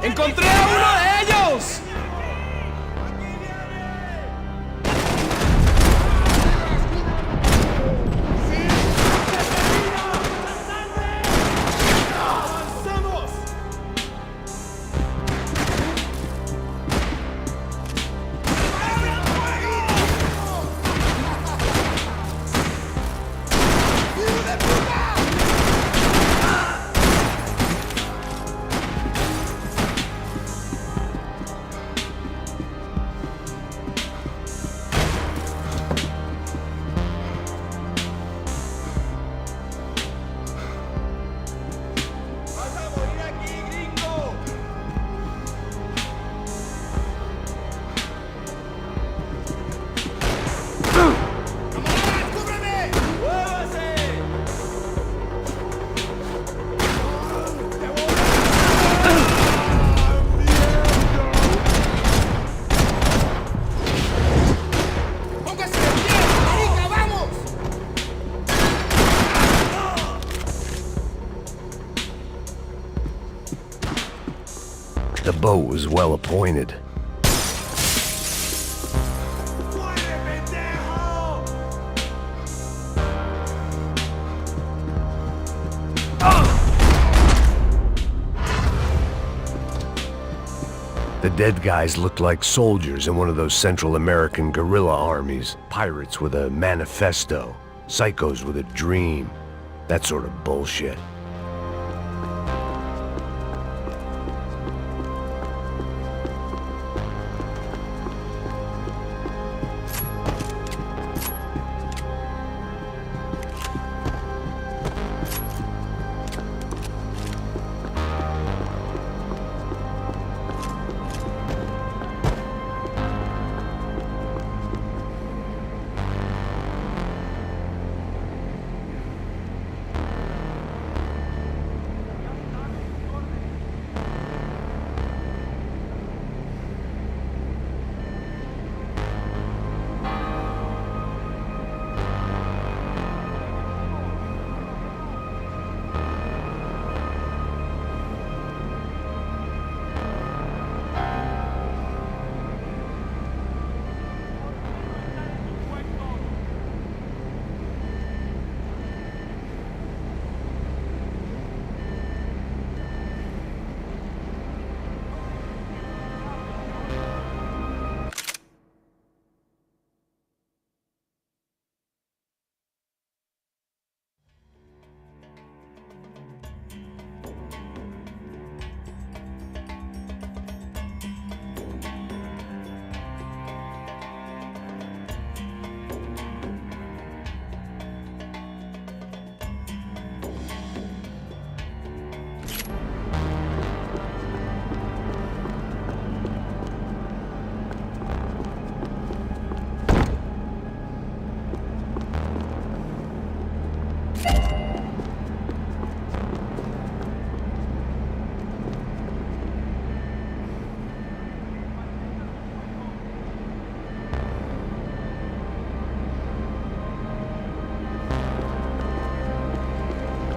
¡Encontré a uno de ellos! The boat was well appointed. The dead guys looked like soldiers in one of those Central American guerrilla armies. Pirates with a manifesto, psychos with a dream, that sort of bullshit.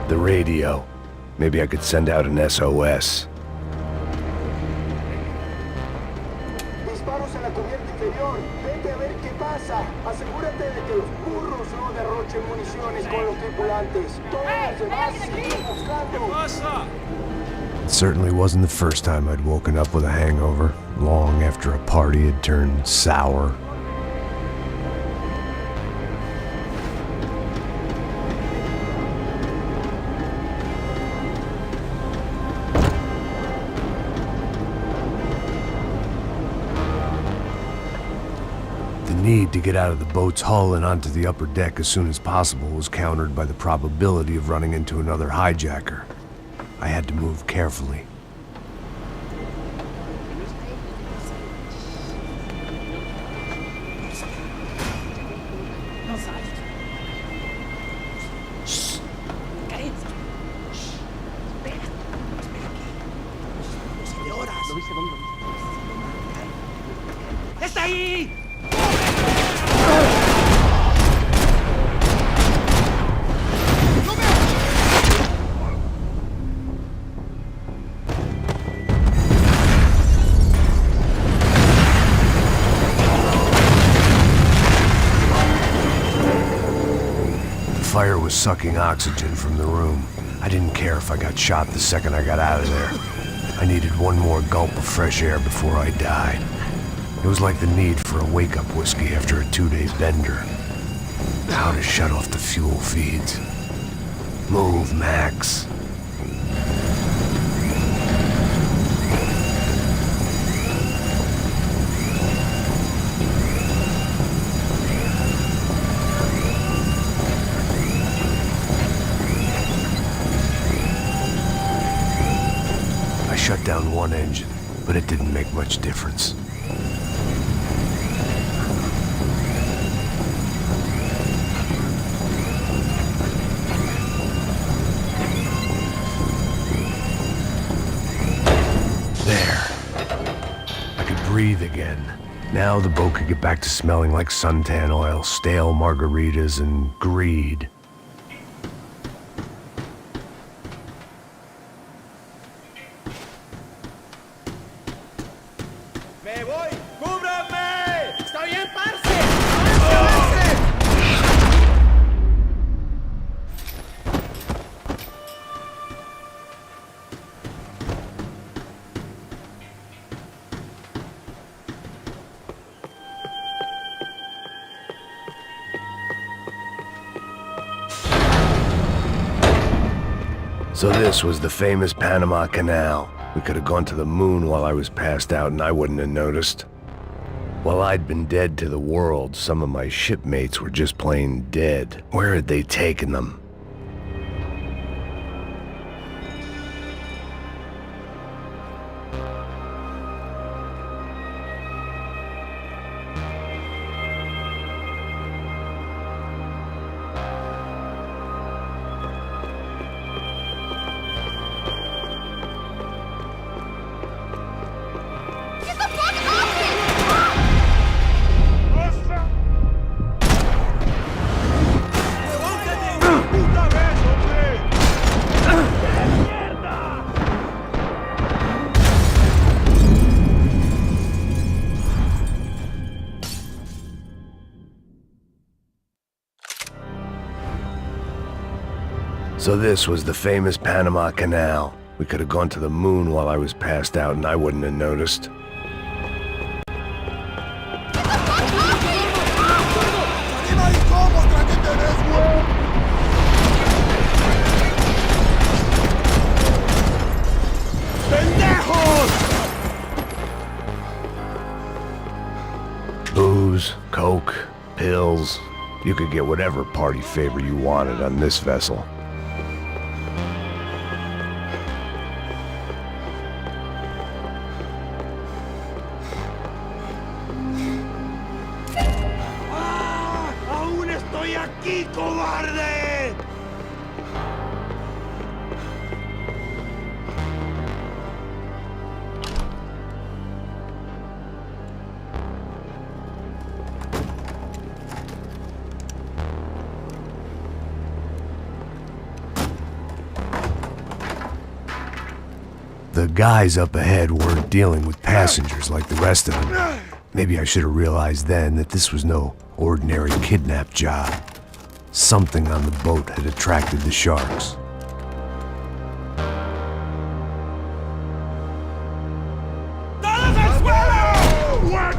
The radio. Maybe I could send out an SOS. Disparos en la cubierta inferior. Vete a ver qué pasa. Asegúrate de que los burros no derrochen municiones con los tripulantes. Todos los demás siguen buscando. It certainly wasn't the first time I'd woken up with a hangover, long after a party had turned sour. The need to get out of the boat's hull and onto the upper deck as soon as possible was countered by the probability of running into another hijacker. I had to move carefully. ¡Está ahí! was sucking oxygen from the room. I didn't care if I got shot the second I got out of there. I needed one more gulp of fresh air before I died. It was like the need for a wake-up whiskey after a 2-day bender. How to shut off the fuel feeds. Move, Max. I shut down one engine, but it didn't make much difference. Breathe again. Now the boat could get back to smelling like suntan oil, stale margaritas, and greed. ¡Me voy! ¡Cúbranme! ¡Está bien, parce! ¡Váyanse! So this was the famous Panama Canal. We could have gone to the moon while I was passed out and I wouldn't have noticed. While I'd been dead to the world, some of my shipmates were just plain dead. Where had they taken them? So this was the famous Panama Canal. We could have gone to the moon while I was passed out and I wouldn't have noticed. Booze, coke, pills. You could get whatever party favor you wanted on this vessel. ¡Aún estoy aquí, cobarde! The guys up ahead weren't dealing with passengers like the rest of them. Maybe I should have realized then that this was no ordinary kidnap job. Something on the boat had attracted the sharks. ¡Todos al suelo! ¡What!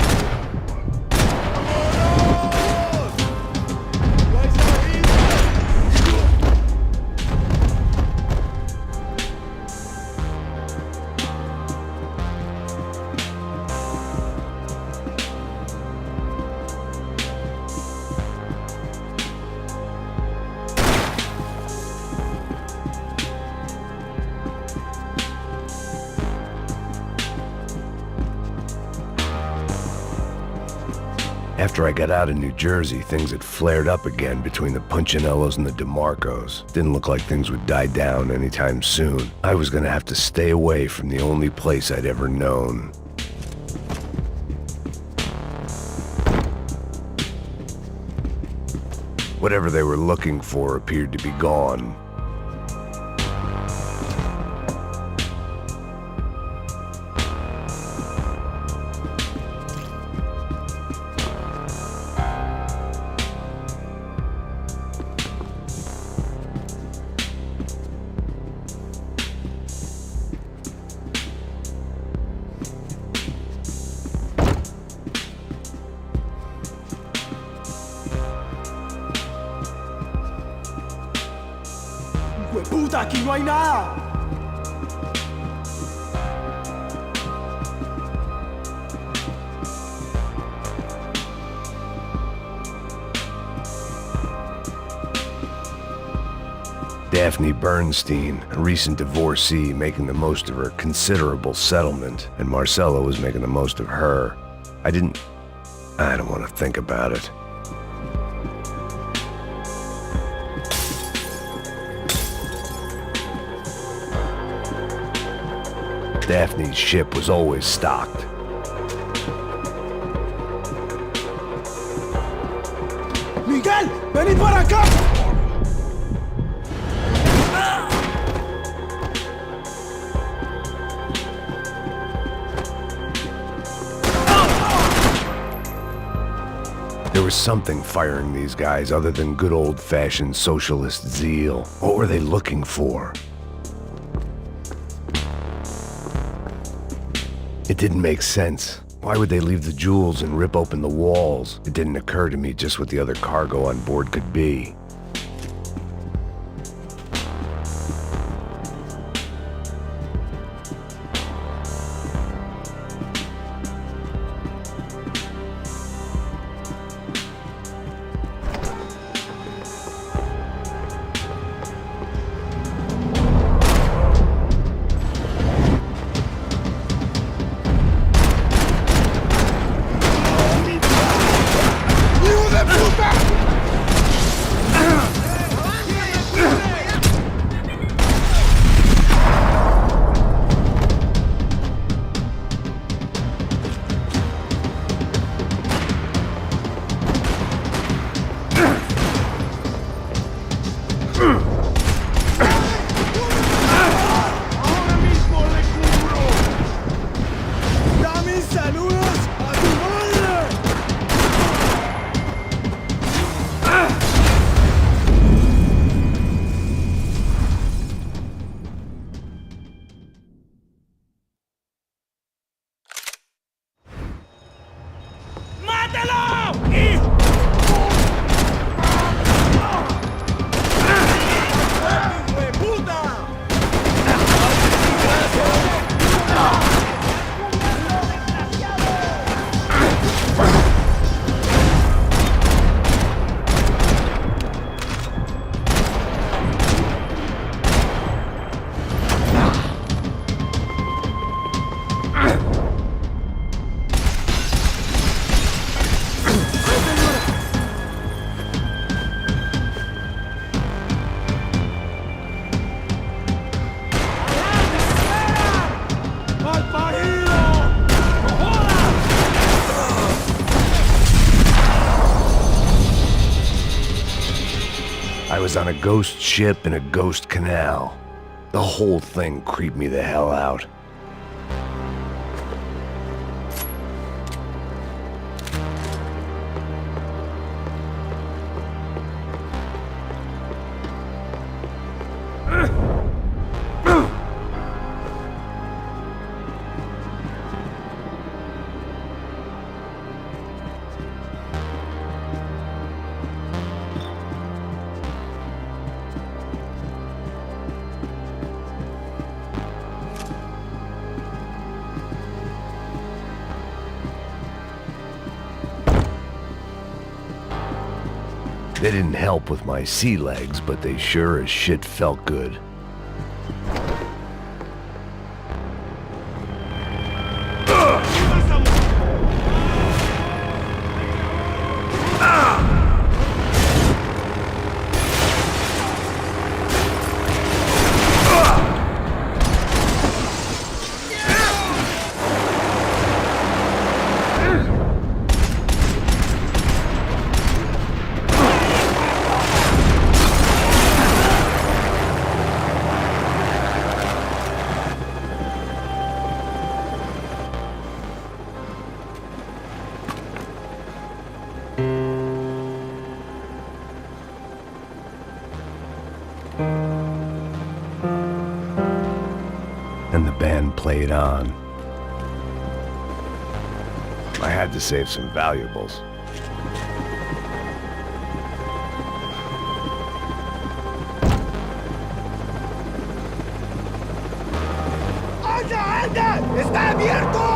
After I got out of New Jersey, things had flared up again between the Punchinellos and the DeMarcos. Didn't look like things would die down anytime soon. I was gonna have to stay away from the only place I'd ever known. Whatever they were looking for appeared to be gone. pasa? Aquí no hay nada. Daphne Bernstein, a recent divorcee making the most of her considerable settlement, and Marcelo was making the most of her. I don't want to think about it. Daphne's ship was always stocked. Miguel, vení para acá. There was something firing these guys other than good old-fashioned socialist zeal. What were they looking for? It didn't make sense. Why would they leave the jewels and rip open the walls? It didn't occur to me just what the other cargo on board could be. I was on a ghost ship in a ghost canal. The whole thing creeped me the hell out. They didn't help with my sea legs, but they sure as shit felt good. And the band played on. I had to save some valuables. está abierto!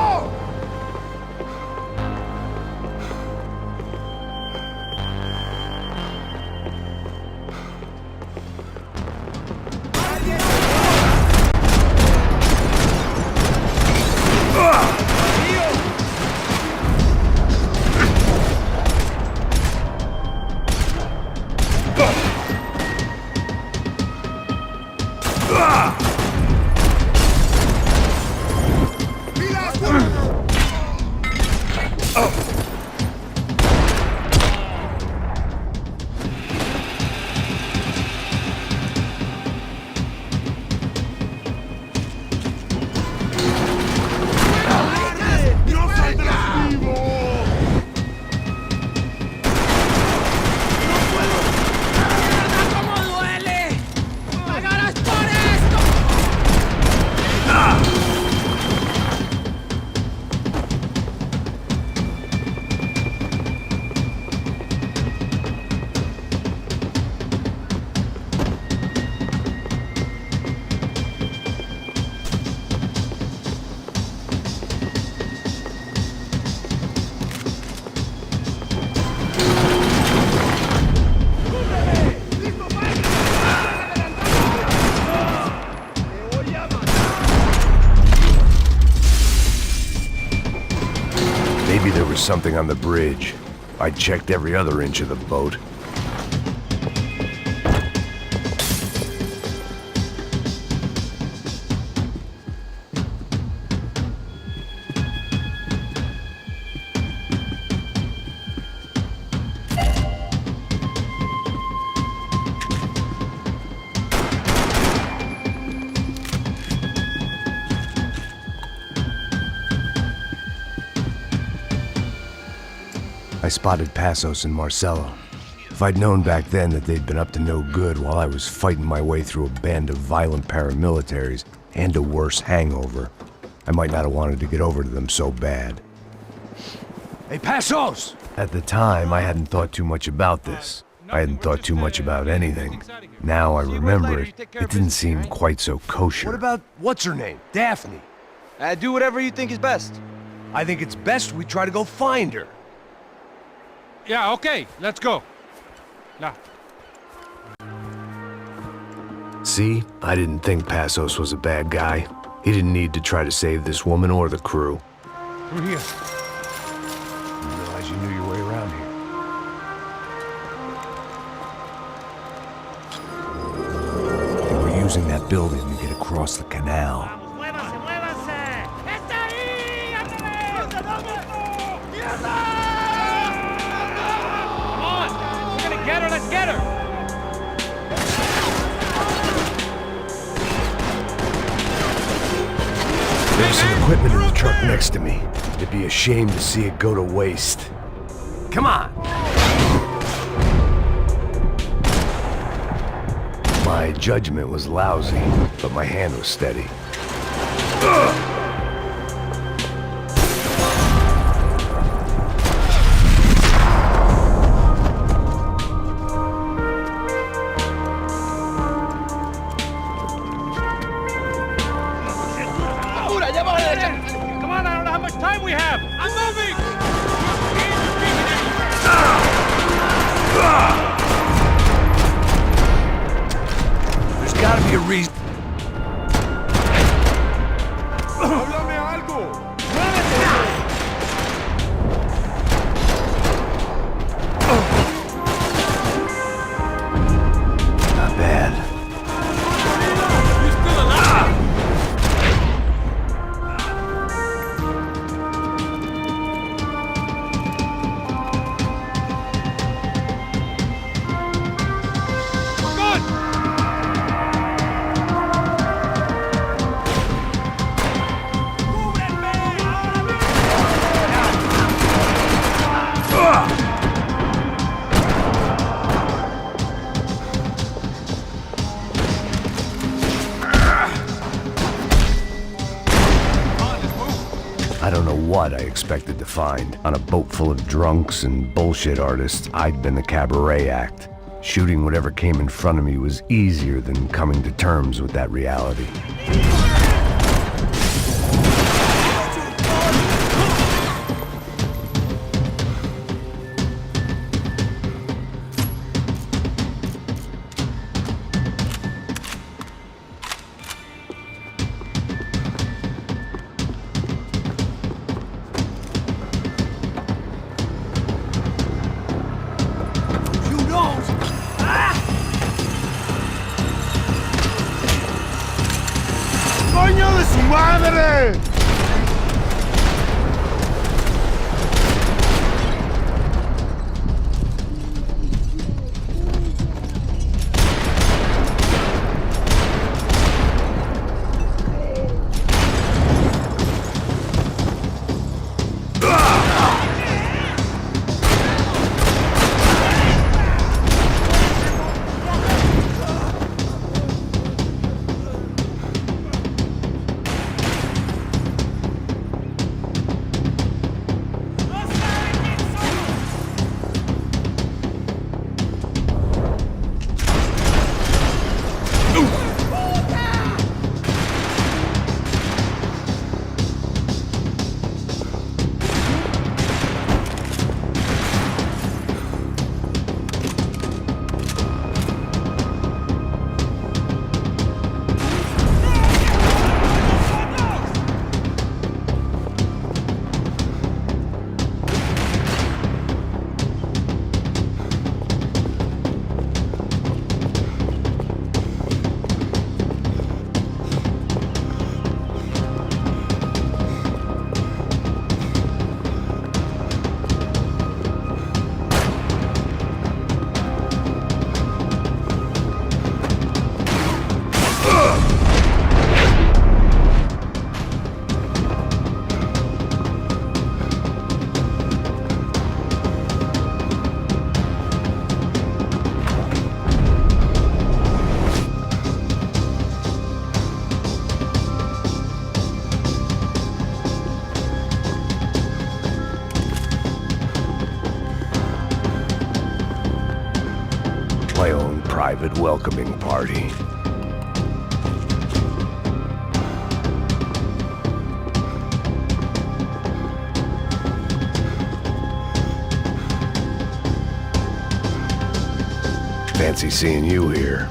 Maybe there was something on the bridge. I checked every other inch of the boat. I spotted Passos and Marcelo. If I'd known back then that they'd been up to no good while I was fighting my way through a band of violent paramilitaries and a worse hangover, I might not have wanted to get over to them so bad. Hey, Passos! At the time, I hadn't thought too much about this. I hadn't thought too much about anything. Now I remember it, it didn't seem quite so kosher. What about, what's her name? Daphne. Do whatever you think is best. I think it's best we try to go find her. Yeah, okay, let's go. Now. See, I didn't think Passos was a bad guy. He didn't need to try to save this woman or the crew. Through here. Didn't realize you knew your way around here. They were using that building to get across the canal. Get her, let's get her! There's some equipment in the truck next to me. It'd be a shame to see it go to waste. Come on! My judgment was lousy, but my hand was steady. Come on, I don't know how much time we have! I'm moving! There's gotta be a reason. ¡Háblame algo! Not bad. You're still alive! I don't know what I expected to find. On a boat full of drunks and bullshit artists, I'd been the cabaret act. Shooting whatever came in front of me was easier than coming to terms with that reality. madre! My own private welcoming party. Fancy seeing you here.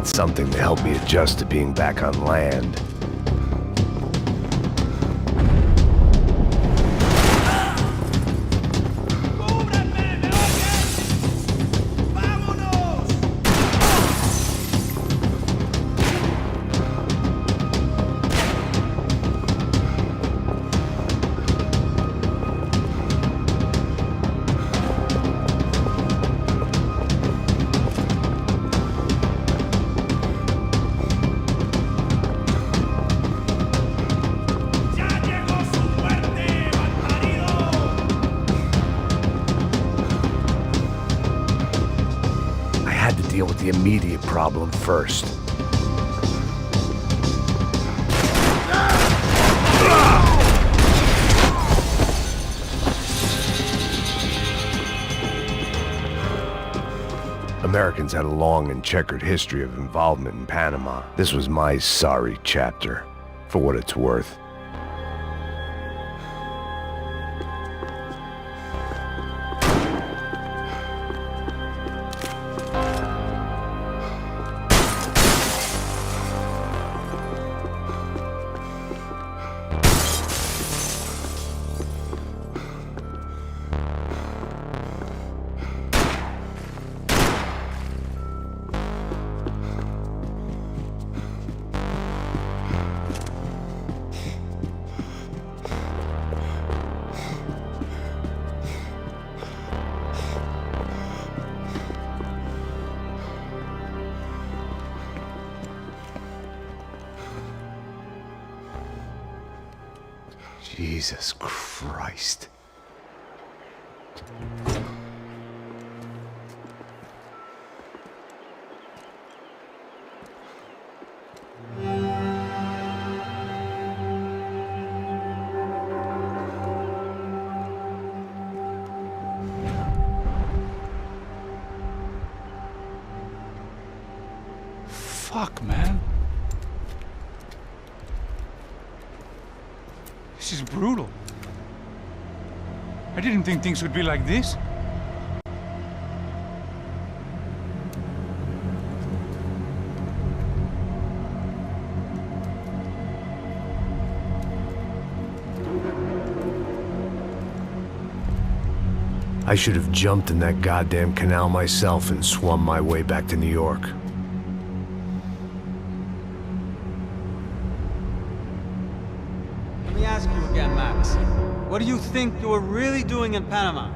needed something to help me adjust to being back on land. Deal with the immediate problem first. Americans had a long and checkered history of involvement in Panama. This was my sorry chapter, for what it's worth. Jesus Christ. Fuck, man. This is brutal. I didn't think things would be like this. I should have jumped in that goddamn canal myself and swum my way back to New York. Let me ask you again, Max. What do you think you were really doing in Panama?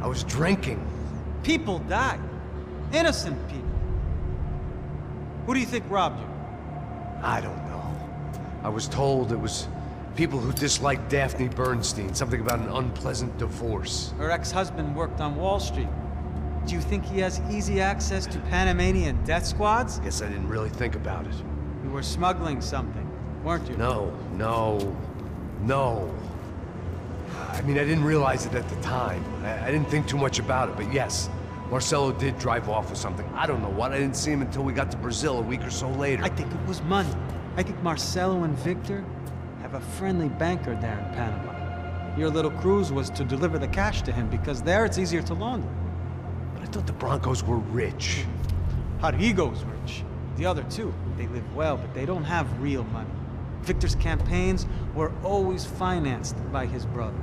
I was drinking. People died. Innocent people. Who do you think robbed you? I don't know. I was told it was people who disliked Daphne Bernstein, something about an unpleasant divorce. Her ex-husband worked on Wall Street. Do you think he has easy access to Panamanian death squads? Guess I didn't really think about it. You were smuggling something, weren't you? No. I mean, I didn't realize it at the time. I didn't think too much about it, but yes, Marcelo did drive off with something. I don't know what. I didn't see him until we got to Brazil a week or so later. I think it was money. I think Marcelo and Victor have a friendly banker there in Panama. Your little cruise was to deliver the cash to him because there it's easier to launder. But I thought the Broncos were rich. Rodrigo's rich. The other two, they live well, but they don't have real money. Victor's campaigns were always financed by his brother.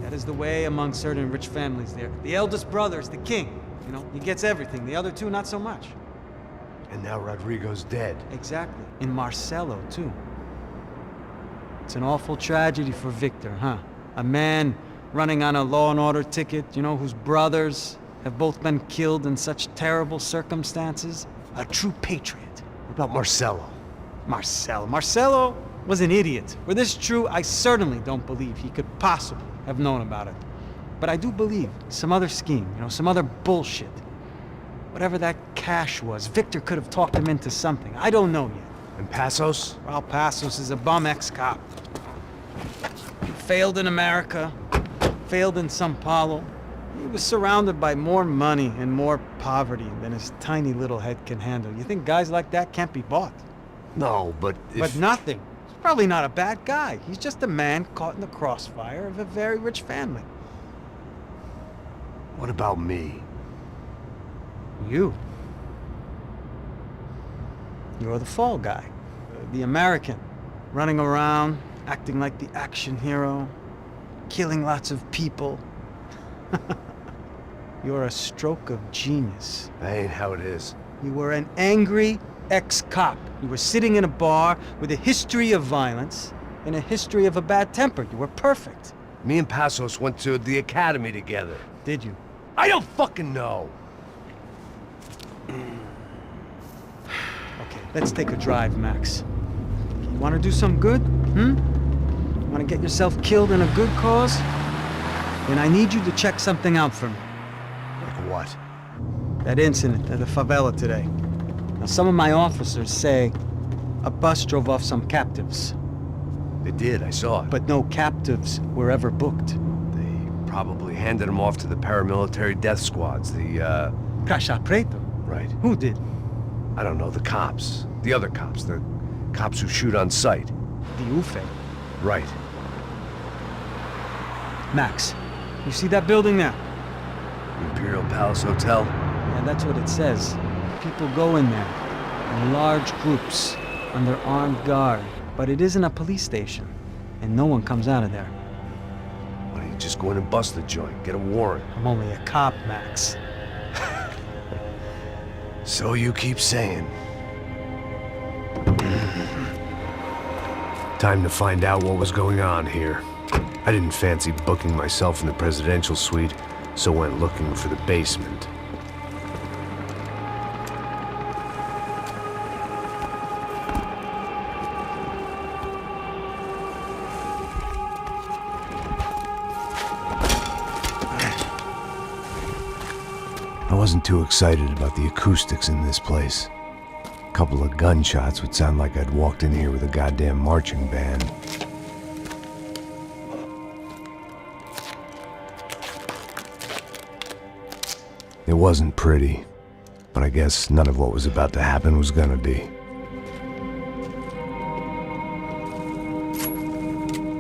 That is the way among certain rich families there. The eldest brother is the king. You know, he gets everything. The other two, not so much. And now Rodrigo's dead. Exactly. And Marcelo, too. It's an awful tragedy for Victor, huh? A man running on a law and order ticket, you know, whose brothers have both been killed in such terrible circumstances. A true patriot. What about Marcelo? Marcelo was an idiot. Were this true, I certainly don't believe he could possibly have known about it. But I do believe some other scheme, you know, some other bullshit. Whatever that cash was, Victor could have talked him into something. I don't know yet. And Passos? Raul Passos is a bum ex-cop. He failed in America, failed in Sao Paulo. He was surrounded by more money and more poverty than his tiny little head can handle. You think guys like that can't be bought? No, but if... But nothing. He's probably not a bad guy. He's just a man caught in the crossfire of a very rich family. What about me? You? You're the fall guy. The American. Running around, acting like the action hero. Killing lots of people. You're a stroke of genius. That ain't how it is. You were an angry ex-cop. You were sitting in a bar with a history of violence and a history of a bad temper. You were perfect. Me and Passos went to the academy together. Did you? I don't fucking know. Okay, let's take a drive, Max. You want to do some good? Want to get yourself killed in a good cause? Then I need you to check something out for me. Like what? That incident at the favela today. Now, some of my officers say a bus drove off some captives, They did, I saw it. but no captives were ever booked. They probably handed them off to the paramilitary death squads, the, Caixa Preto? Right. Who did? I don't know, the cops. The other cops, the cops who shoot on sight. The UFE. Right. Max, you see that building there? Imperial Palace Hotel? Yeah, that's what it says. People go in there in large groups under armed guard, but it isn't a police station, and no one comes out of there. Why don't you just go in and bust the joint, get a warrant? I'm only a cop, Max. So you keep saying. Time to find out what was going on here. I didn't fancy booking myself in the presidential suite, so went looking for the basement. I wasn't too excited about the acoustics in this place. A couple of gunshots would sound like I'd walked in here with a goddamn marching band. It wasn't pretty, but I guess none of what was about to happen was gonna be.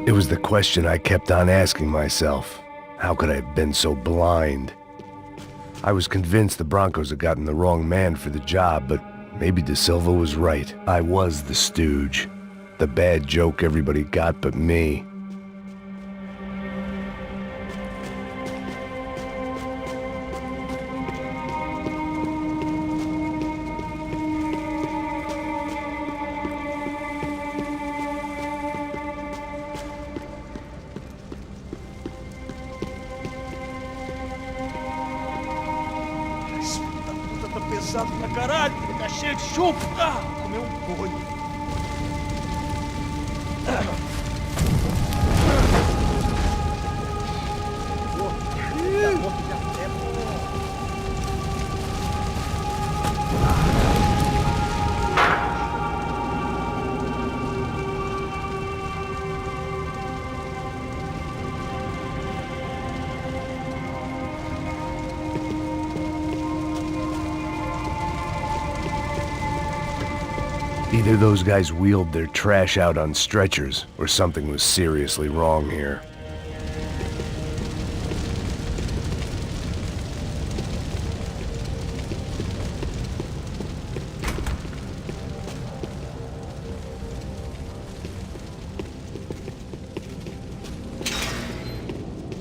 It was the question I kept on asking myself. How could I have been so blind? I was convinced the Broncos had gotten the wrong man for the job, but maybe De Silva was right. I was the stooge. The bad joke everybody got but me. Pesado pra caralho, ele tá cheio de chumbo. Comeu boi. Either those guys wheeled their trash out on stretchers, or something was seriously wrong here.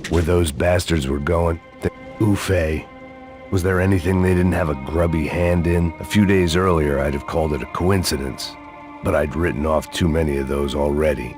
Where those bastards were going, the UFE. Was there anything they didn't have a grubby hand in? A few days earlier, I'd have called it a coincidence, but I'd written off too many of those already.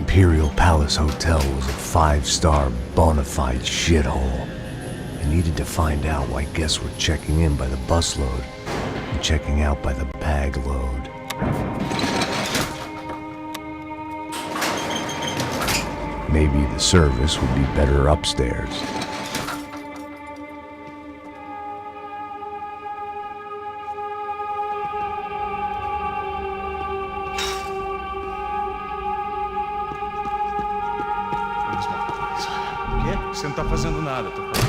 Imperial Palace Hotel was a 5-star bona fide shithole. I needed to find out why guests were checking in by the busload and checking out by the bag load. Maybe the service would be better upstairs. Você não tá fazendo nada, tô falando.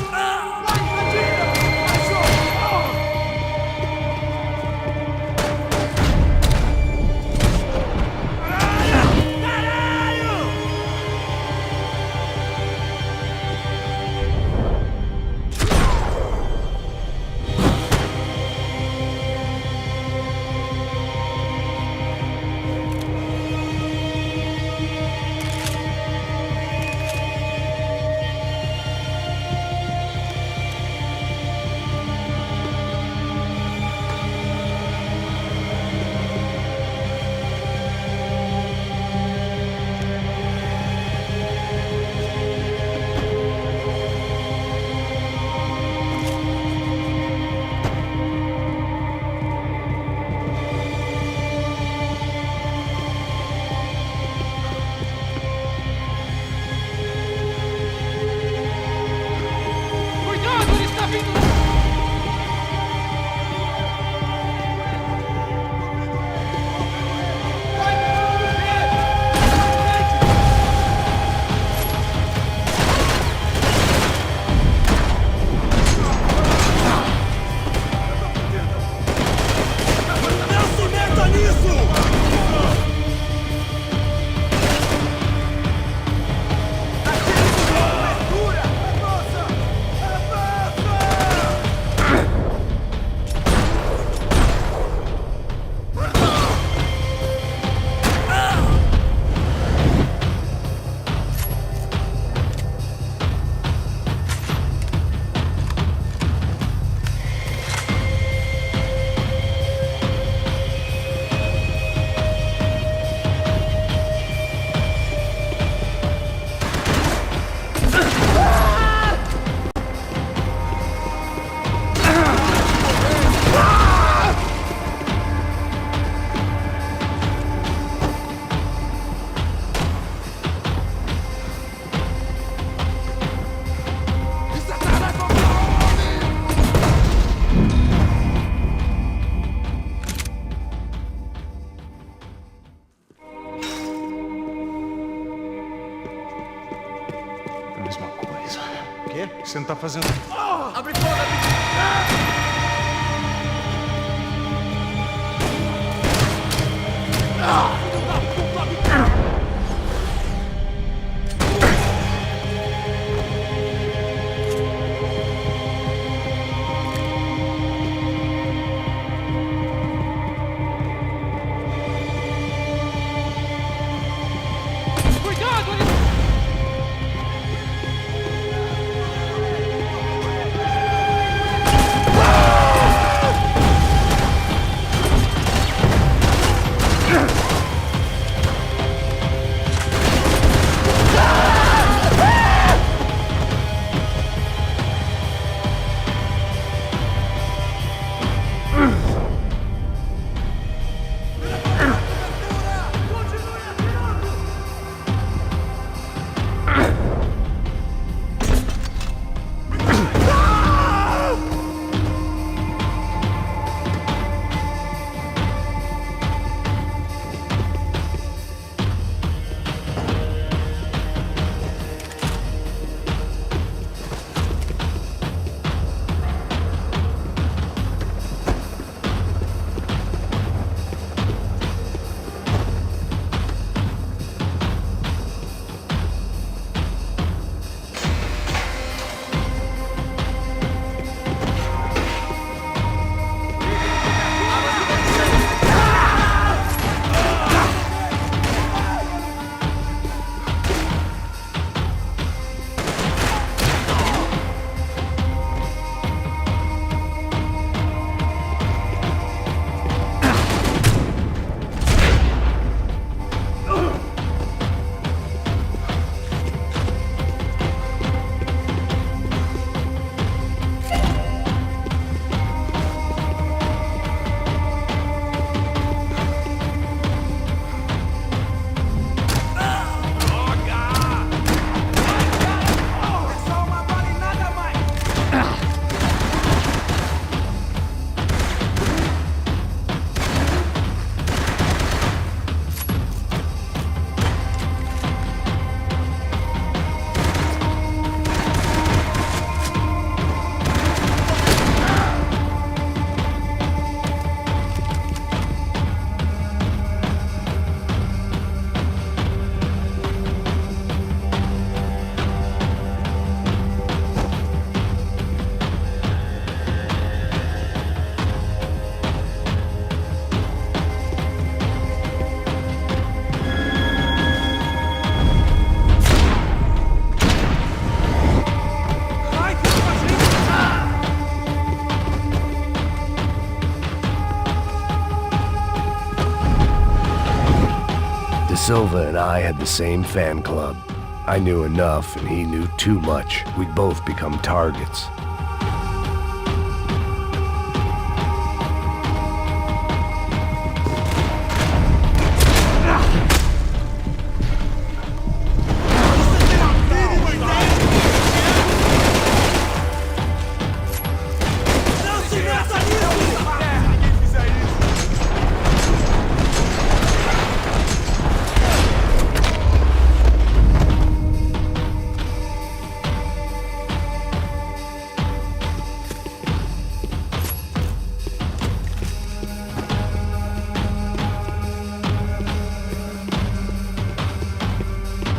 Você não tá fazendo... Abre fogo, Silva and I had the same fan club. I knew enough and he knew too much. We'd both become targets.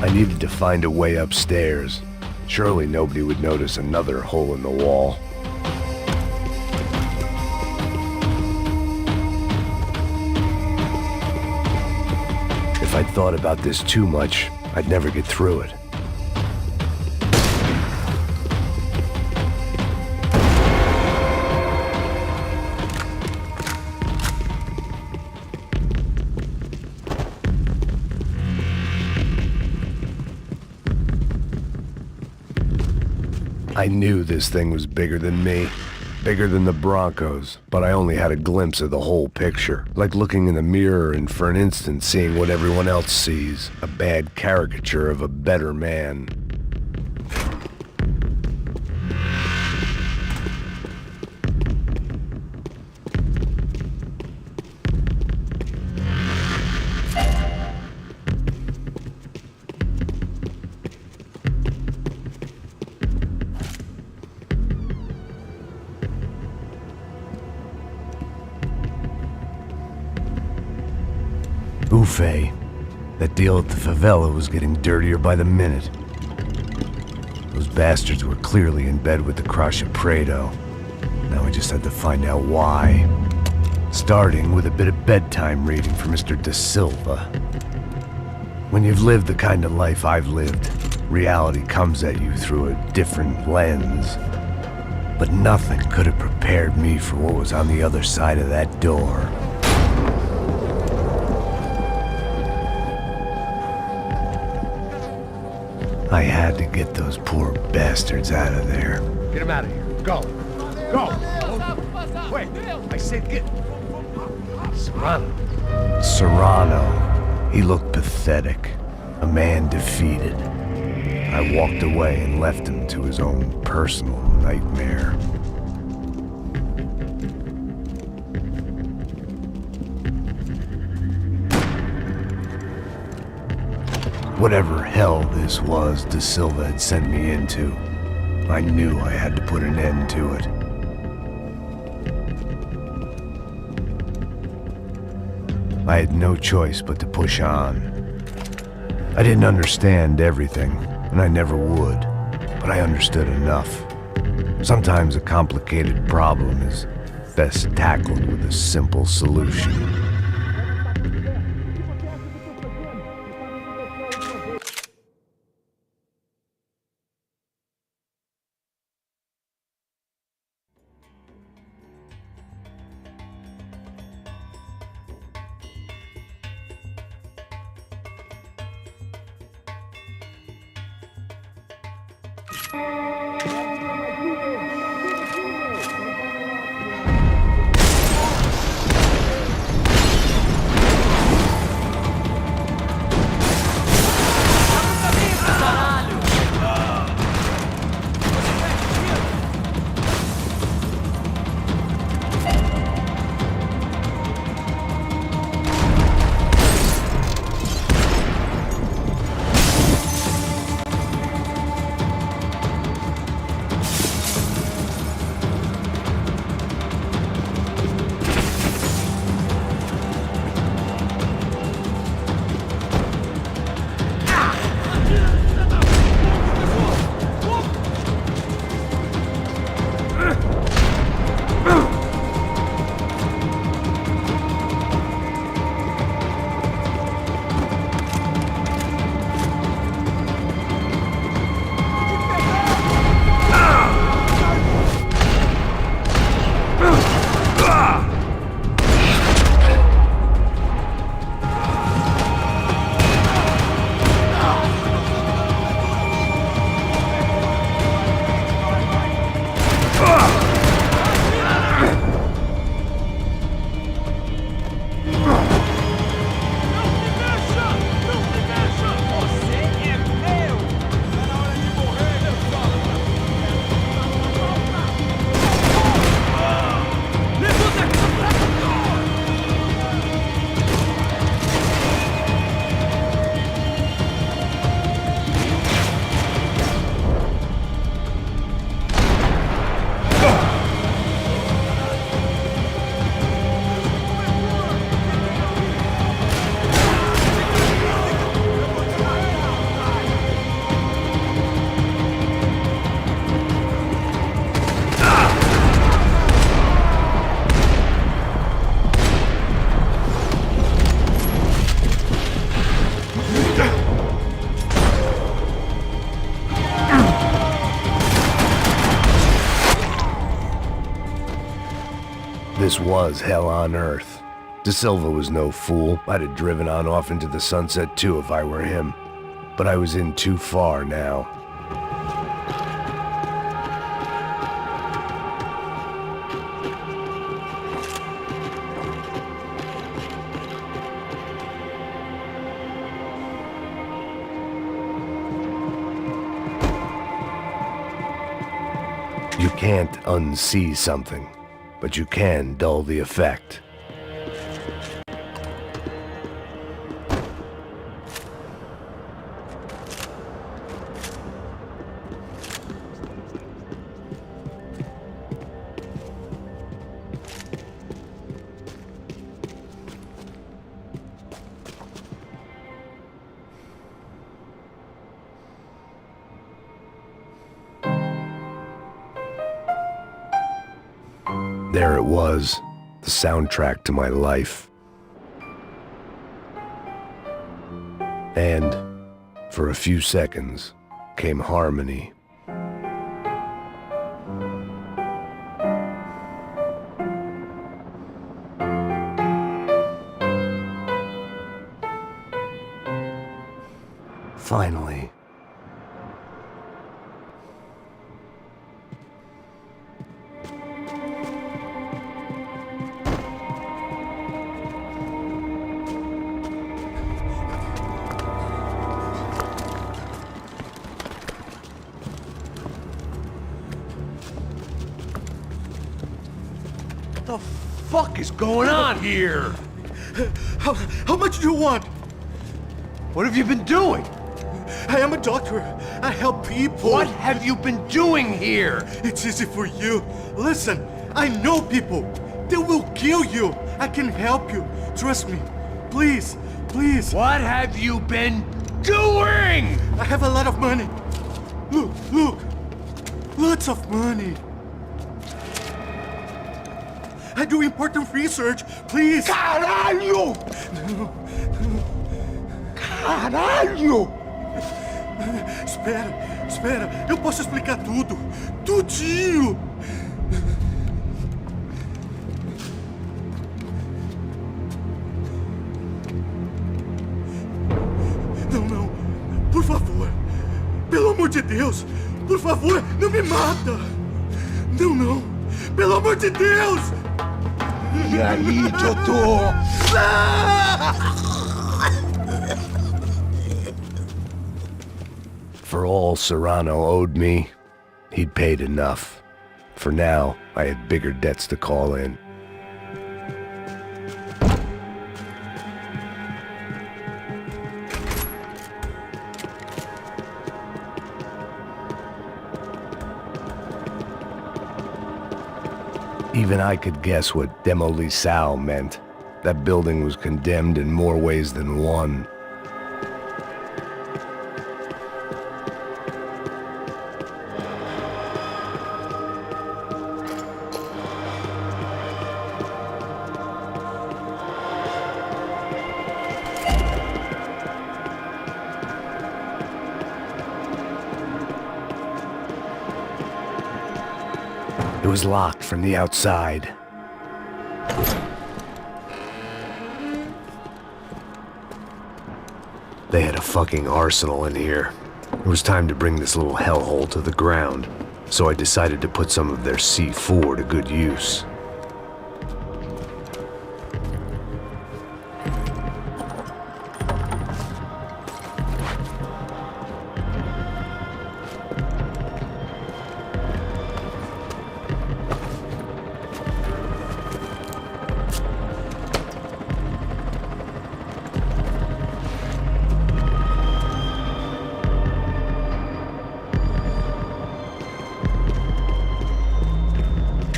I needed to find a way upstairs. Surely nobody would notice another hole in the wall. If I'd thought about this too much, I'd never get through it. I knew this thing was bigger than me, bigger than the Broncos, but I only had a glimpse of the whole picture, like looking in the mirror and for an instant seeing what everyone else sees, a bad caricature of a better man. Buffet. That deal at the favela was getting dirtier by the minute. Those bastards were clearly in bed with the Crusher Prado. Now I just had to find out why. Starting with a bit of bedtime reading for Mr. Da Silva. When you've lived the kind of life I've lived, reality comes at you through a different lens. But nothing could have prepared me for what was on the other side of that door. I had to get those poor bastards out of there. Get him out of here. Go. Go. Wait. I said get... Serrano. Serrano. He looked pathetic. A man defeated. I walked away and left him to his own personal nightmare. Whatever hell this was Da Silva had sent me into, I knew I had to put an end to it. I had no choice but to push on. I didn't understand everything, and I never would, but I understood enough. Sometimes a complicated problem is best tackled with a simple solution. This was hell on earth. De Silva was no fool. I'd have driven on off into the sunset too if I were him. But I was in too far now. You can't unsee something, but you can dull the effect. There it was, the soundtrack to my life. And, for a few seconds, came harmony. Finally. What the fuck is going on here? How much do you want? What have you been doing? I am a doctor. I help people. What have you been doing here? It's easy for you. Listen, I know people. They will kill you. I can help you. Trust me. Please, please. What have you been doing? I have a lot of money. Look, look. Lots of money. I do important research. Please. Caralho! Caralho! Espera, espera. Eu posso explicar tudo. Tudinho. Não, não. Por favor. Pelo amor de Deus. Por favor, não me mata. Não, não. Pelo amor de Deus. E aí, doutor? For all Serrano owed me, he'd paid enough. For now, I had bigger debts to call in. Even I could guess what demolisal meant. That building was condemned in more ways than one. It was locked from the outside. They had a fucking arsenal in here. It was time to bring this little hellhole to the ground, so I decided to put some of their C4 to good use.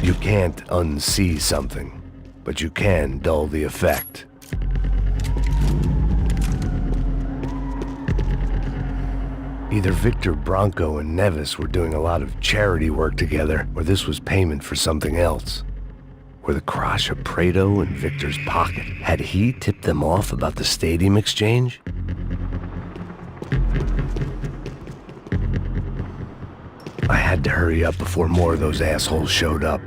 You can't unsee something, but you can dull the effect. Either Victor Branco and Nevis were doing a lot of charity work together, or this was payment for something else. Were the Crasha Prado in Victor's pocket? Had he tipped them off about the stadium exchange? I had to hurry up before more of those assholes showed up.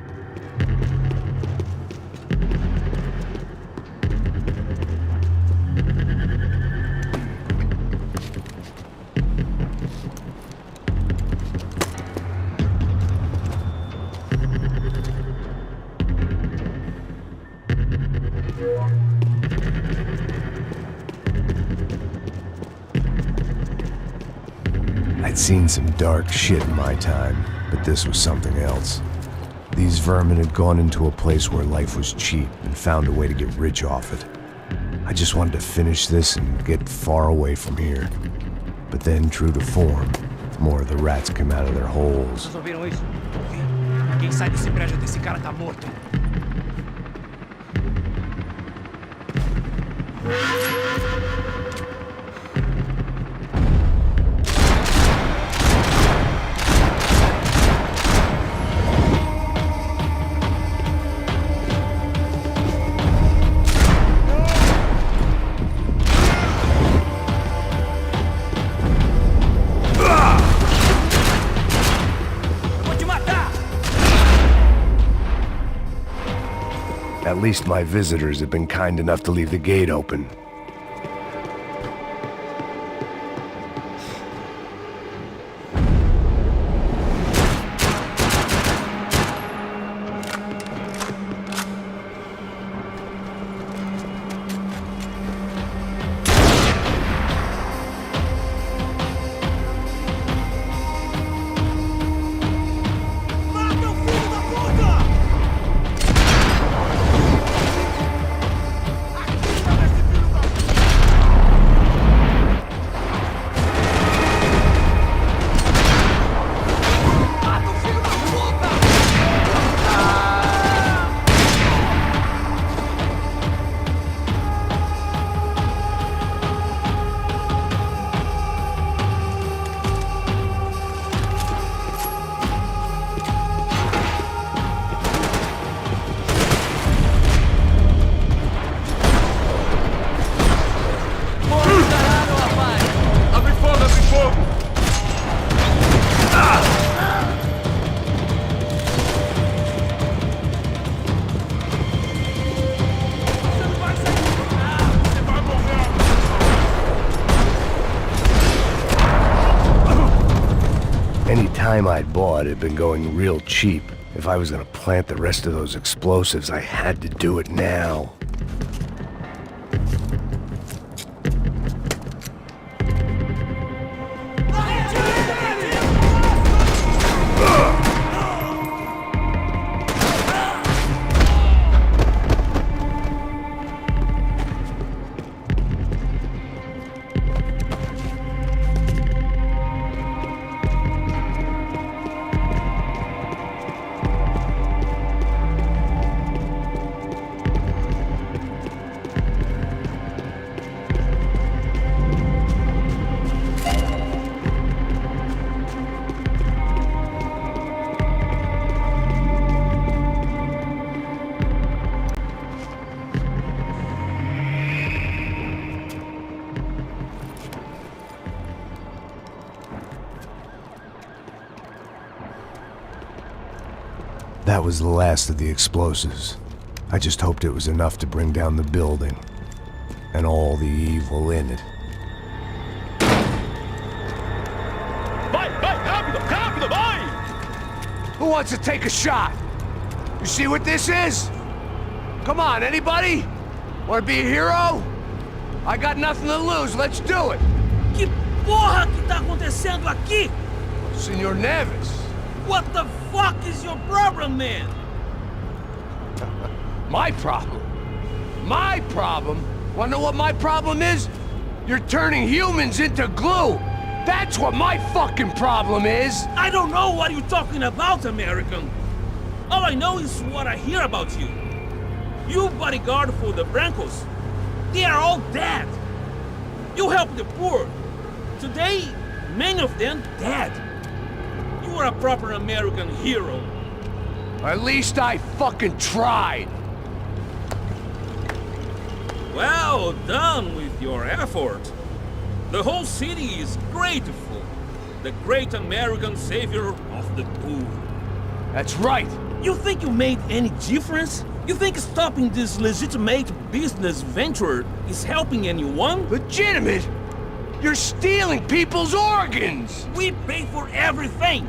I'd seen some dark shit in my time, but this was something else. These vermin had gone into a place where life was cheap and found a way to get rich off it. I just wanted to finish this and get far away from here. But then, true to form, more of the rats came out of their holes. Vocês ouviram isso? Quem sai desse prédio desse cara tá morto. At least my visitors have been kind enough to leave the gate open. Any time I'd bought had been going real cheap. If I was gonna plant the rest of those explosives, I had to do it now. That was the last of the explosives. I just hoped it was enough to bring down the building and all the evil in it. Vai, rápido, rápido, vai! Who wants to take a shot? You see what this is? Come on, anybody? Want to be a hero? I got nothing to lose, let's do it! Que porra que tá acontecendo aqui? Senor Neves. What the fuck is your problem, man? My problem? My problem? Wanna know what my problem is? You're turning humans into glue! That's what my fucking problem is! I don't know what you're talking about, American. All I know is what I hear about you. You bodyguard for the Brancos. They are all dead. You help the poor. Today, many of them dead. You are a proper American hero. At least I fucking tried! Well done with your effort. The whole city is grateful. The great American savior of the poor. That's right! You think you made any difference? You think stopping this legitimate business venture is helping anyone? Legitimate? You're stealing people's organs! We pay for everything.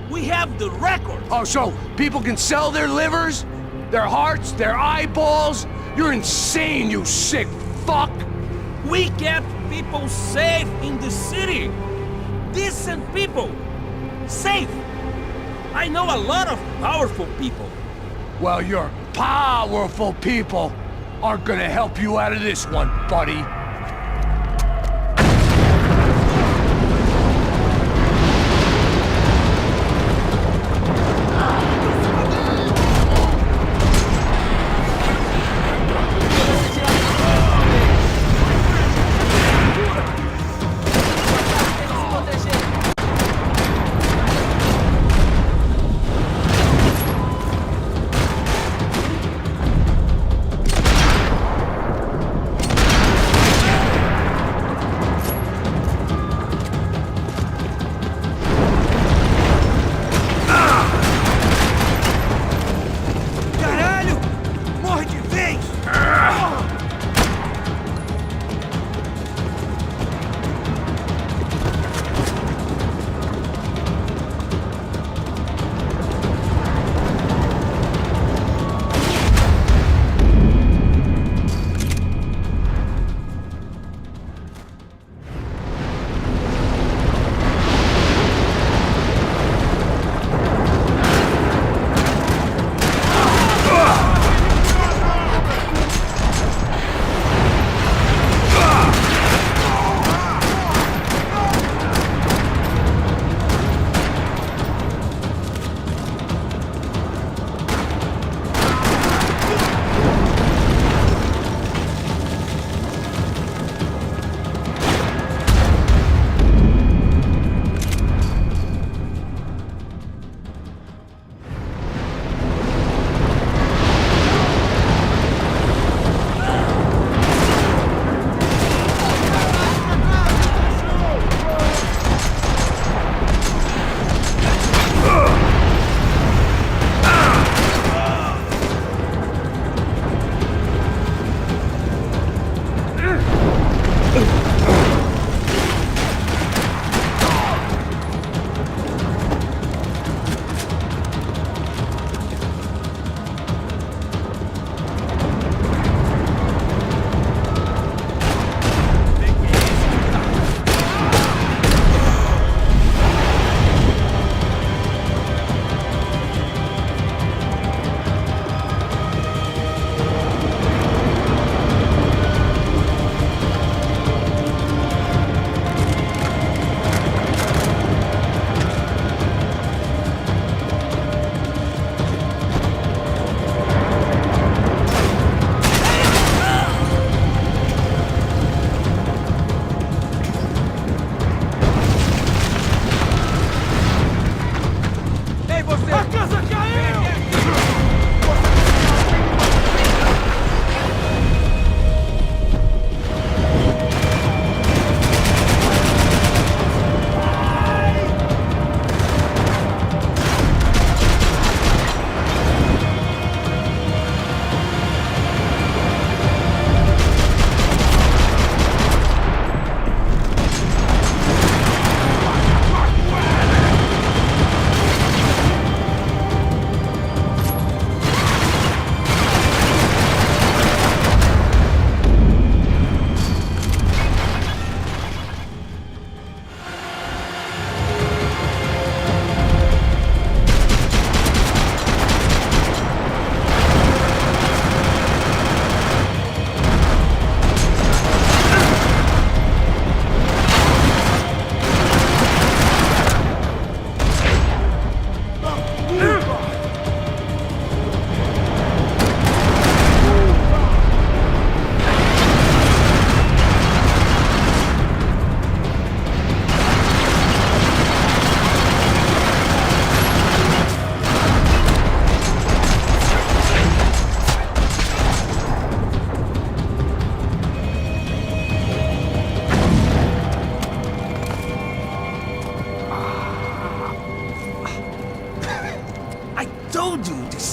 We have the record. Oh, so people can sell their livers? Their hearts? Their eyeballs? You're insane, you sick fuck! We kept people safe in the city. This Decent people. Safe. I know a lot of powerful people. Well, your powerful people aren't gonna help you out of this one, buddy.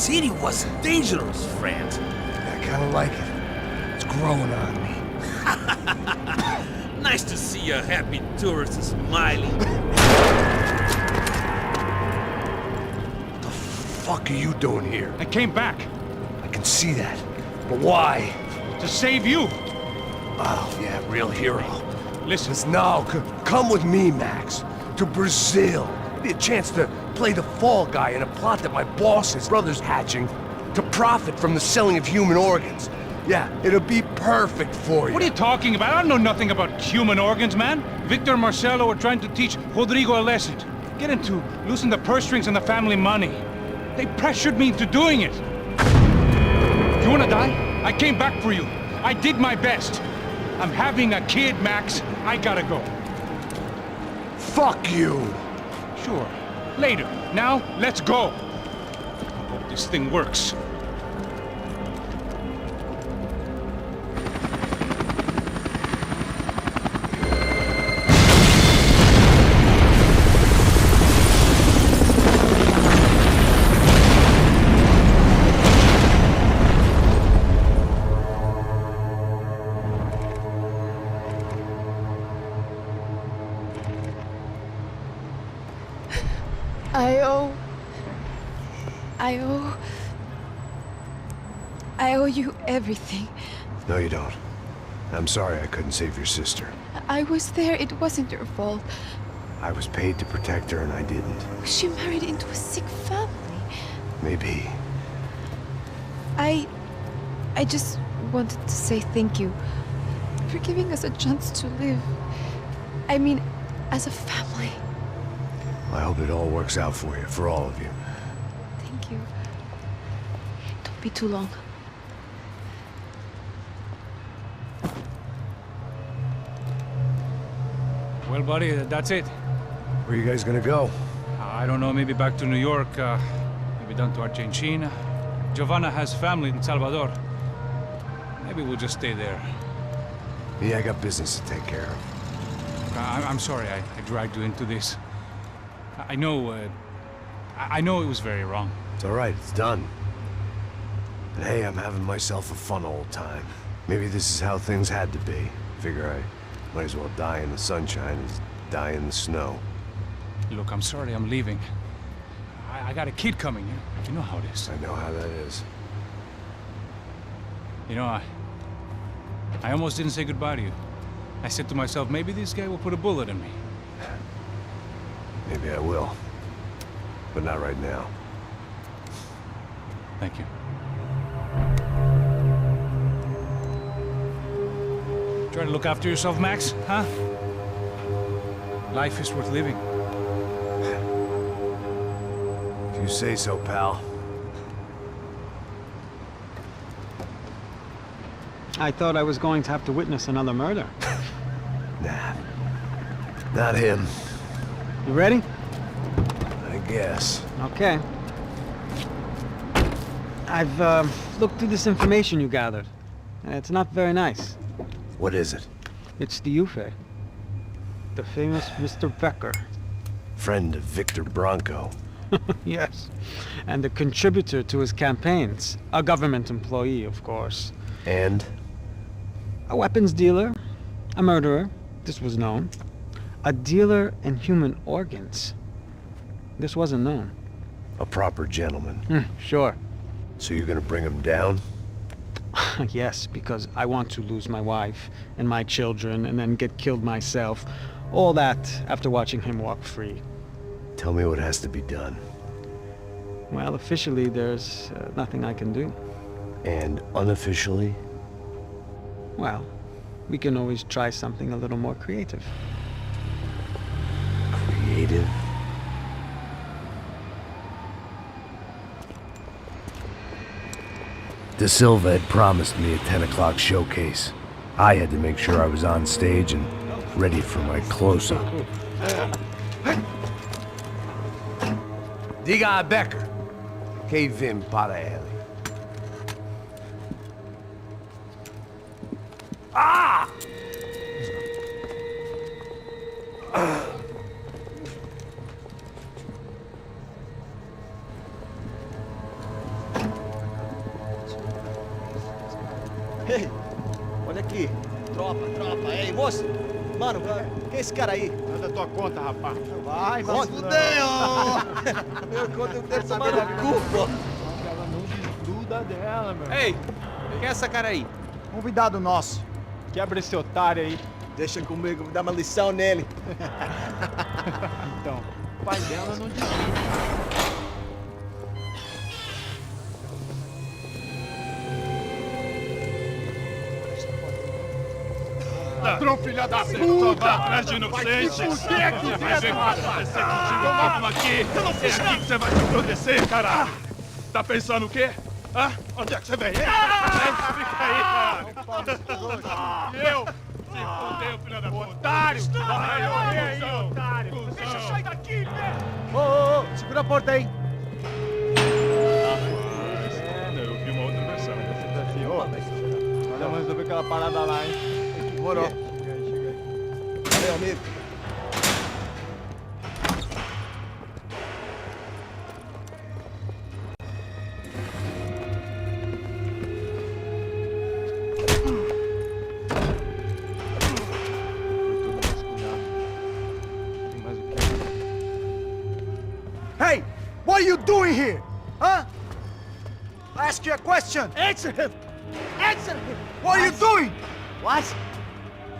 city was dangerous, friend. I kinda like it. It's growing on me. Nice to see a happy tourist smiling. What the fuck are you doing here? I came back I can see that. But why? to save you. Oh, yeah, real hero. Listen, No, come with me, Max. to Brazil. Be a chance to play the fall guy in a plot that my boss's brother's hatching to profit from the selling of human organs. Yeah, it'll be perfect for you. What are you talking about? I don't know nothing about human organs, man. Victor and Marcelo are trying to teach Rodrigo a lesson. Get him to loosen the purse strings on the family money. They pressured me into doing it. You wanna die? I came back for you. I did my best. I'm having a kid, Max. I gotta go. Fuck you! Sure. Later. Now, let's go. Hope this thing works. I owe you everything. No, you don't. I'm sorry I couldn't save your sister. I was there. It wasn't your fault. I was paid to protect her and I didn't. She married into a sick family. Maybe. I just wanted to say thank you for giving us a chance to live. I mean, as a family. I hope it all works out for you, for all of you. Thank you. Don't be too long. Well, buddy, that's it. Where are you guys gonna go? I don't know, maybe back to New York, maybe down to Argentina. Giovanna has family in Salvador. Maybe we'll just stay there. Yeah, I got business to take care of. I'm sorry I dragged you into this. I know it was very wrong. It's all right, it's done. And hey, I'm having myself a fun old time. Maybe this is how things had to be. Figure I might as well die in the sunshine as die in the snow. Look, I'm sorry I'm leaving. I got a kid coming. You know how it is. I know how that is. You know, I almost didn't say goodbye to you. I said to myself, maybe this guy will put a bullet in me. Maybe I will. But not right now. Thank you. Try to look after yourself, Max, huh? Life is worth living. If you say so, pal. I thought I was going to have to witness another murder. Nah. Not him. You ready? I guess. Okay. I've looked through this information you gathered. And it's not very nice. What is it? It's the Ufe. The famous Mr. Becker. Friend of Victor Bronco. Yes. And a contributor to his campaigns. A government employee, of course. And? A weapons dealer. A murderer. This was known. A dealer in human organs. This wasn't known. A proper gentleman. Sure. So you're gonna bring him down? Yes, because I want to lose my wife and my children and then get killed myself. All that after watching him walk free. Tell me what has to be done. Well, officially, there's nothing I can do. And unofficially? Well, we can always try something a little more creative. Creative? De Silva had promised me a 10 o'clock showcase. I had to make sure I was on stage and ready for my close-up. Diga a Becker. Que vim para ele. Ah! Ei, olha aqui. Tropa. Ei, moço. Mano, quem é esse cara aí? Manda tua conta, rapaz. Vai, vai. Fudeu! Meu conta eu quero saber da culpa. Ela não desgruda dela, meu. Ei, quem é essa cara aí? Convidado nosso. Quebra esse otário aí. Deixa comigo, dá uma lição nele. Então, o pai dela não disse. Ladrão, filha da puta! Vai atrás de inocentes! Vai ver o que vai acontecer contigo mesmo aqui! É aqui que você vai se apodrecer, caralho! Tá pensando o quê? Hã? Onde é que você vem? Fica aí, caralho! Eu? Se fodeu, filha da puta! Otário! Vai morrer aí, otário! Deixa eu sair daqui, velho! Ô, segura a porta aí. Eu vi uma outra versão. Vamos resolver aquela parada lá, hein? Demorou. Chega aí. Valeu, amigo. Hey! What are you doing here? Huh? I ask you a question. Answer him! Answer him! What are you doing? What?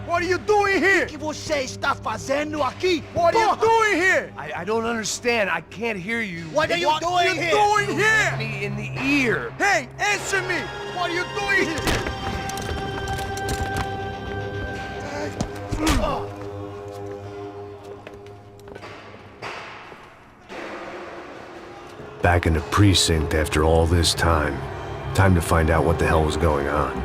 What are you doing here? O que você está fazendo aqui? What are you doing here? I don't understand. I can't hear you. What are you doing here? Hit me in the ear. Hey, answer me! What are you doing here? Back in the precinct after all this time. Time to find out what the hell was going on.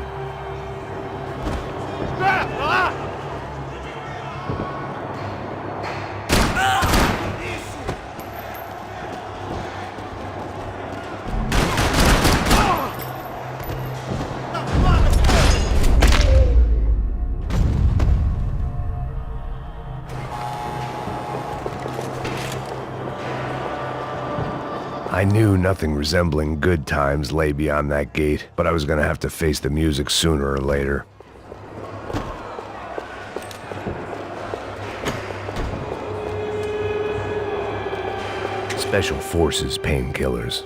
I knew nothing resembling good times lay beyond that gate, but I was gonna have to face the music sooner or later. Special Forces painkillers.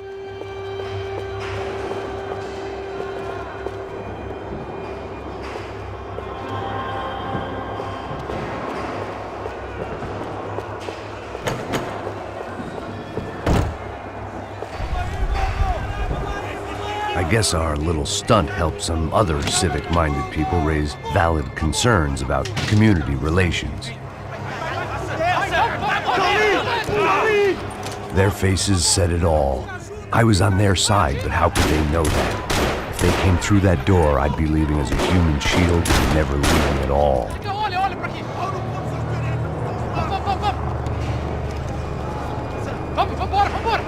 I guess our little stunt helped some other civic-minded people raise valid concerns about community relations. Their faces said it all. I was on their side, but how could they know that? If they came through that door, I'd be leaving as a human shield and never leaving at all.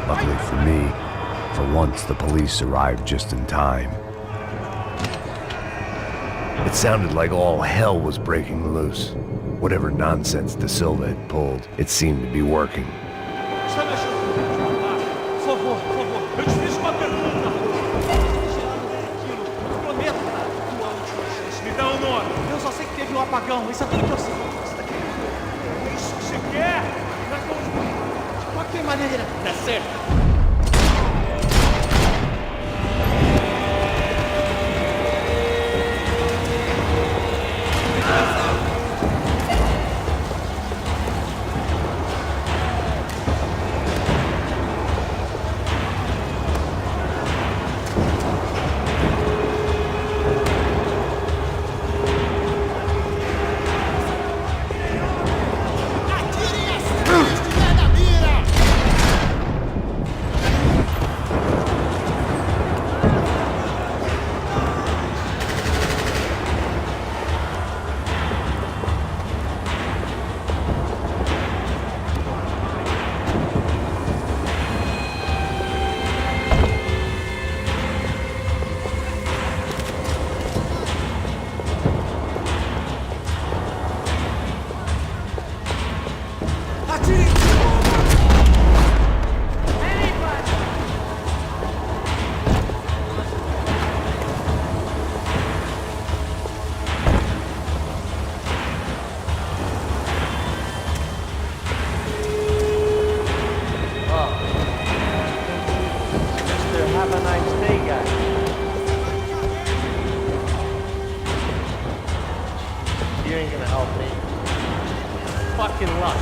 Luckily for me, for once the police arrived just in time. It sounded like all hell was breaking loose. Whatever nonsense De Silva had pulled, it seemed to be working. Eu só sei que teve um apagão, isso é tudo que eu sei. Isso que você quer? De qualquer maneira. Tá certo. Have a nice day, guys. You ain't gonna help me. Fucking luck.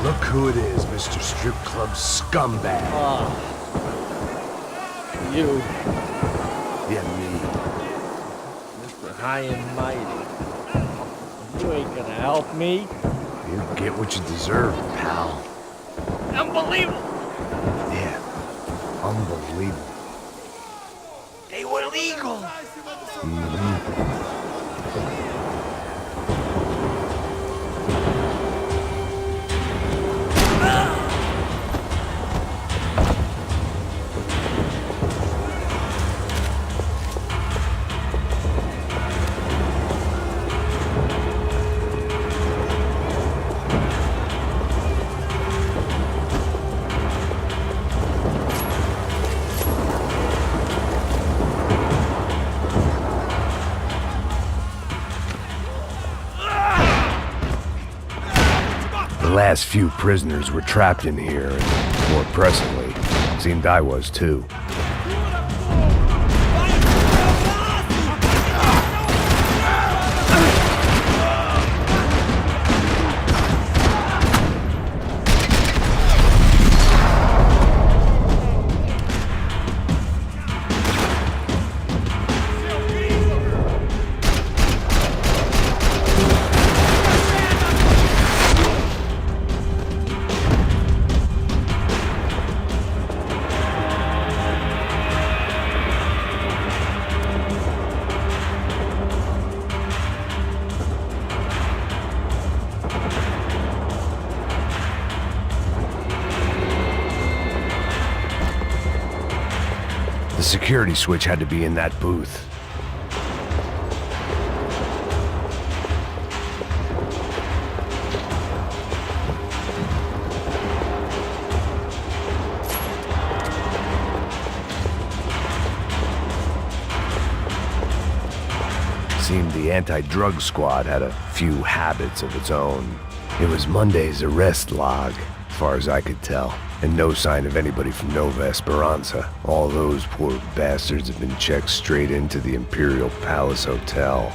Look who it is, Mr. Strip Club Scumbag. You, Yeah, me. Mr. High and Mighty. You ain't gonna help me. You get what you deserve, pal. Unbelievable! Yeah, unbelievable. They were legal. The last few prisoners were trapped in here, and more pressingly, it seemed I was too. The security switch had to be in that booth. Seemed the anti-drug squad had a few habits of its own. It was Monday's arrest log, as far as I could tell, and no sign of anybody from Nova Esperanza. All those poor bastards have been checked straight into the Imperial Palace Hotel.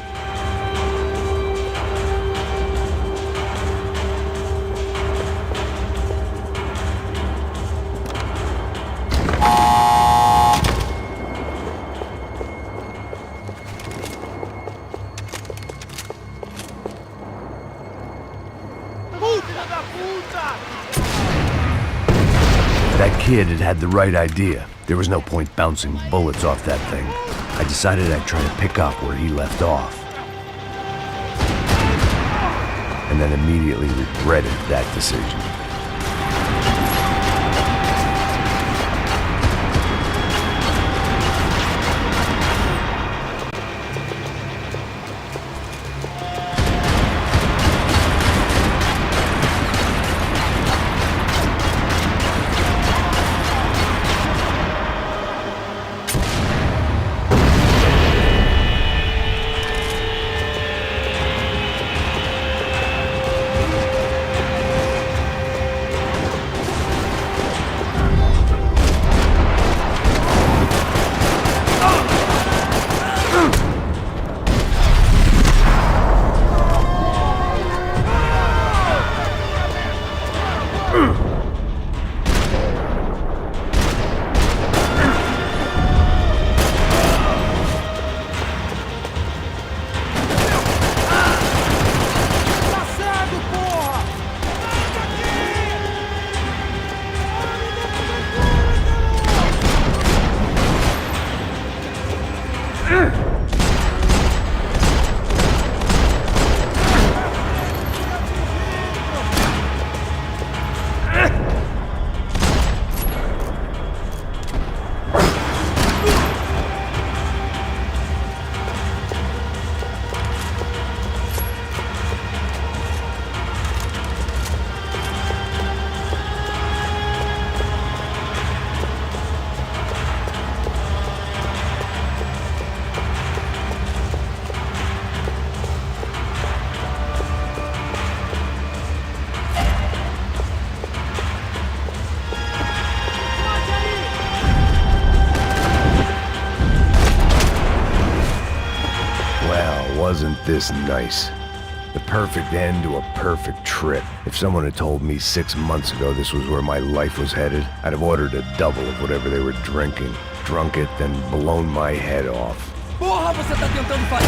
That kid had the right idea. There was no point bouncing bullets off that thing. I decided I'd try to pick up where he left off. And then immediately regretted that decision. Wasn't this nice? The perfect end to a perfect trip. If someone had told me 6 months ago this was where my life was headed, I'd have ordered a double of whatever they were drinking, drunk it, then blown my head off. Porra, você tá tentando fazer...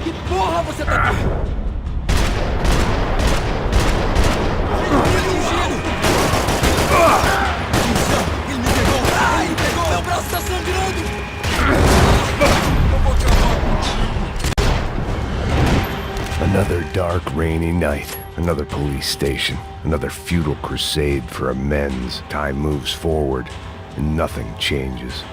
Que porra você tá... Ele me pegou! Ele me pegou! Meu braço tá sangrando! Eu vou te amar! Another dark, rainy night. Another police station. Another futile crusade for amends. Time moves forward, and nothing changes.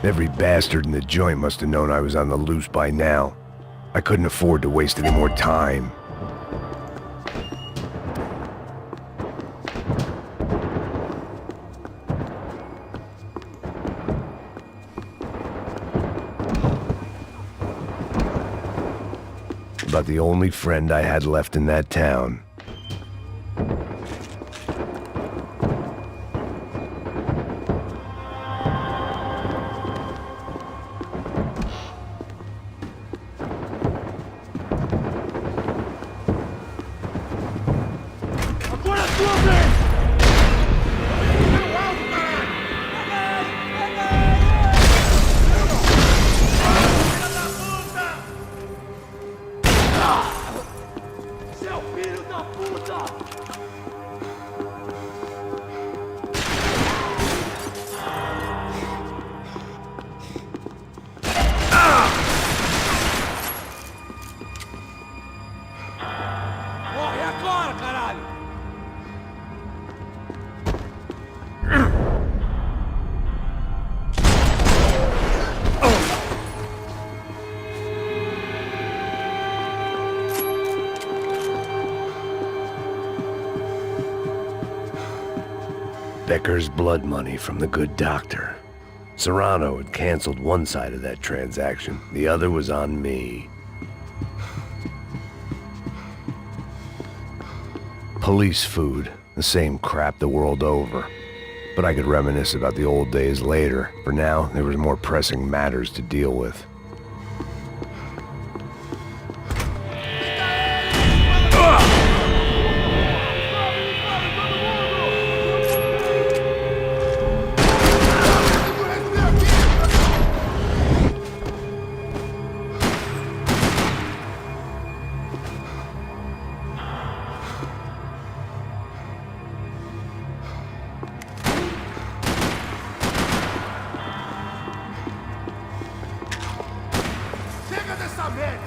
Every bastard in the joint must have known I was on the loose by now. I couldn't afford to waste any more time. About the only friend I had left in that town. Becker's blood money from the good doctor. Serrano had canceled one side of that transaction. The other was on me. Police food, the same crap the world over. But I could reminisce about the old days later. For now, there was more pressing matters to deal with. Chega dessa merda!